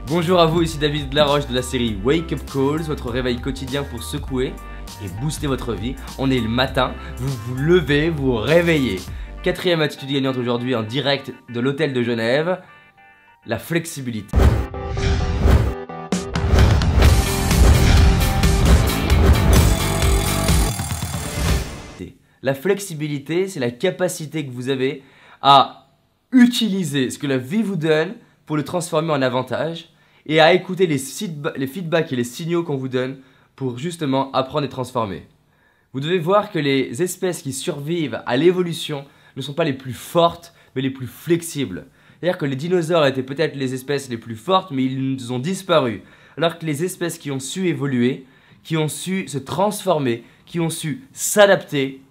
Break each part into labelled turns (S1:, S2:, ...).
S1: Bonjour à vous, ici David Laroche de la série Wake Up Calls, votre réveil quotidien pour secouer et booster votre vie. On est le matin, vous vous levez, vous vous réveillez. Quatrième attitude gagnante aujourd'hui en direct de l'hôtel de Genève, la flexibilité. La flexibilité, c'est la capacité que vous avez à utiliser ce que la vie vous donne pour le transformer en avantage et à écouter les feedbacks et les signaux qu'on vous donne pour justement apprendre et transformer. Vous devez voir que les espèces qui survivent à l'évolution ne sont pas les plus fortes, mais les plus flexibles. C'est-à-dire que les dinosaures étaient peut-être les espèces les plus fortes, mais ils ont disparu. Alors que les espèces qui ont su évoluer, qui ont su se transformer, qui ont su s'adapter,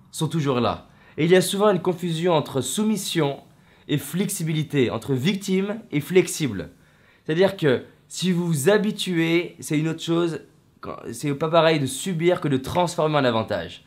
S1: sont toujours là. Et il y a souvent une confusion entre soumission et flexibilité, entre victime et flexible. C'est-à-dire que si vous vous habituez, c'est une autre chose, c'est pas pareil de subir que de transformer en avantage.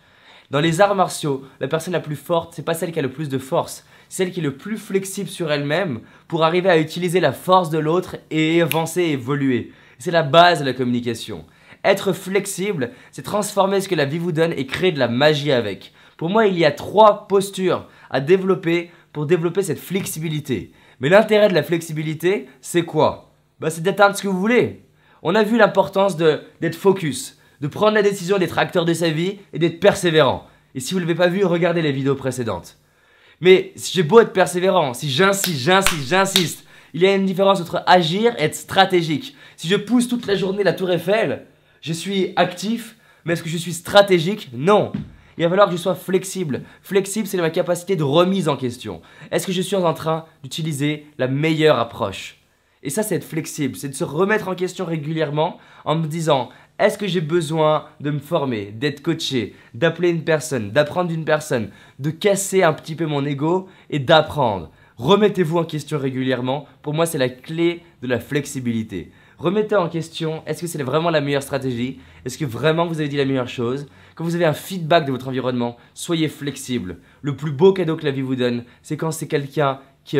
S1: Dans les arts martiaux, la personne la plus forte, c'est pas celle qui a le plus de force, c'est celle qui est le plus flexible sur elle-même pour arriver à utiliser la force de l'autre et avancer et évoluer. C'est la base de la communication. Être flexible, c'est transformer ce que la vie vous donne et créer de la magie avec. Pour moi, il y a 3 postures à développer pour développer cette flexibilité. Mais l'intérêt de la flexibilité, c'est quoi? C'est d'atteindre ce que vous voulez. On a vu l'importance d'être focus, de prendre la décision d'être acteur de sa vie et d'être persévérant. Et si vous ne l'avez pas vu, regardez les vidéos précédentes. Mais si j'ai beau être persévérant, si j'insiste, il y a une différence entre agir et être stratégique. Si je pousse toute la journée la tour Eiffel, je suis actif, mais est-ce que je suis stratégique? Non. Il va falloir que je sois flexible. Flexible, c'est ma capacité de remise en question. Est-ce que je suis en train d'utiliser la meilleure approche? Et ça, c'est être flexible. C'est de se remettre en question régulièrement en me disant, est-ce que j'ai besoin de me former, d'être coaché, d'appeler une personne, d'apprendre d'une personne, de casser un petit peu mon ego et d'apprendre? Remettez-vous en question régulièrement. Pour moi, c'est la clé de la flexibilité. Remettez en question, est-ce que c'est vraiment la meilleure stratégie? Est-ce que vraiment vous avez dit la meilleure chose? Quand vous avez un feedback de votre environnement, soyez flexible. Le plus beau cadeau que la vie vous donne, c'est quand c'est quelqu'un qui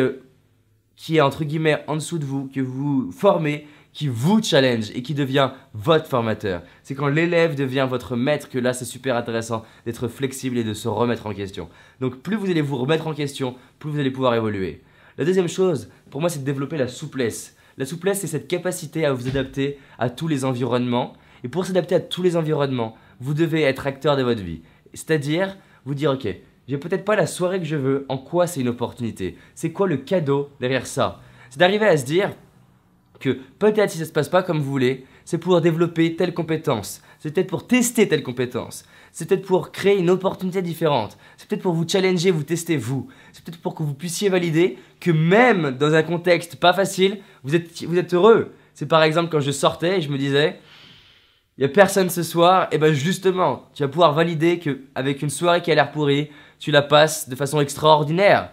S1: est entre guillemets en dessous de vous, que vous formez, qui vous challenge et qui devient votre formateur. C'est quand l'élève devient votre maître que là c'est super intéressant d'être flexible et de se remettre en question. Donc plus vous allez vous remettre en question, plus vous allez pouvoir évoluer. La deuxième chose, pour moi, c'est de développer la souplesse. La souplesse, c'est cette capacité à vous adapter à tous les environnements. Et pour s'adapter à tous les environnements, vous devez être acteur de votre vie. C'est-à-dire, vous dire, ok, j'ai peut-être pas la soirée que je veux, en quoi c'est une opportunité? C'est quoi le cadeau derrière ça? C'est d'arriver à se dire que peut-être si ça se passe pas comme vous voulez, c'est pour développer telle compétence. C'est peut-être pour tester telle compétence. C'est peut-être pour créer une opportunité différente. C'est peut-être pour vous challenger, vous tester vous. C'est peut-être pour que vous puissiez valider que même dans un contexte pas facile, vous êtes heureux. C'est par exemple quand je sortais et je me disais, il n'y a personne ce soir, et bien justement, tu vas pouvoir valider qu'avec une soirée qui a l'air pourrie, tu la passes de façon extraordinaire.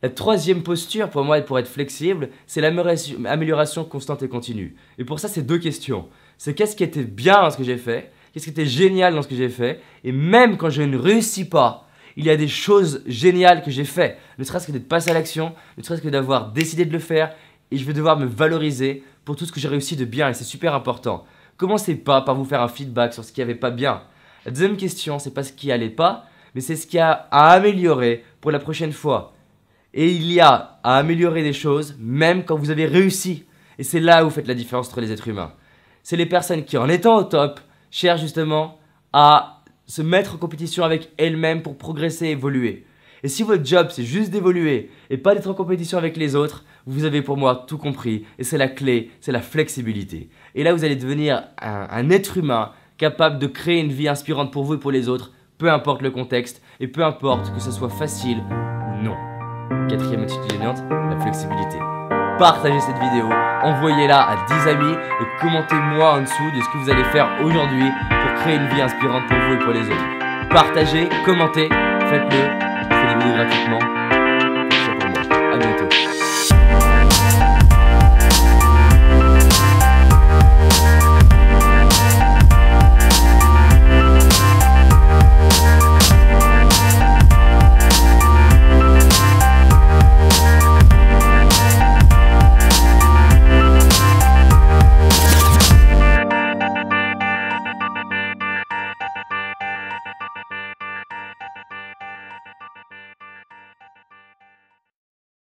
S1: La troisième posture pour moi, pour être flexible, c'est l'amélioration constante et continue. Et pour ça, c'est 2 questions. C'est qu'est-ce qui était bien dans ce que j'ai fait? Qu'est-ce qui était génial dans ce que j'ai fait? Et même quand je ne réussis pas, il y a des choses géniales que j'ai fait. Ne serait-ce que d'être passé à l'action, ne serait-ce que d'avoir décidé de le faire. Et je vais devoir me valoriser pour tout ce que j'ai réussi de bien. Et c'est super important. Commencez pas par vous faire un feedback sur ce qui n'allait pas bien. La deuxième question, c'est pas ce qui allait pas, mais c'est ce qu'il y a à améliorer pour la prochaine fois. Et il y a à améliorer des choses même quand vous avez réussi. Et c'est là où vous faites la différence entre les êtres humains. C'est les personnes qui, en étant au top, cherchent justement à se mettre en compétition avec elles-mêmes pour progresser et évoluer. Et si votre job, c'est juste d'évoluer et pas d'être en compétition avec les autres, vous avez pour moi tout compris. Et c'est la clé, c'est la flexibilité. Et là, vous allez devenir un être humain capable de créer une vie inspirante pour vous et pour les autres, peu importe le contexte et peu importe que ce soit facile ou non. Quatrième attitude gagnante, la flexibilité. Partagez cette vidéo, envoyez-la à 10 amis et commentez-moi en dessous de ce que vous allez faire aujourd'hui pour créer une vie inspirante pour vous et pour les autres. Partagez, commentez, faites-le, je fais des vidéos gratuitement. C'est ça pour moi. À bientôt.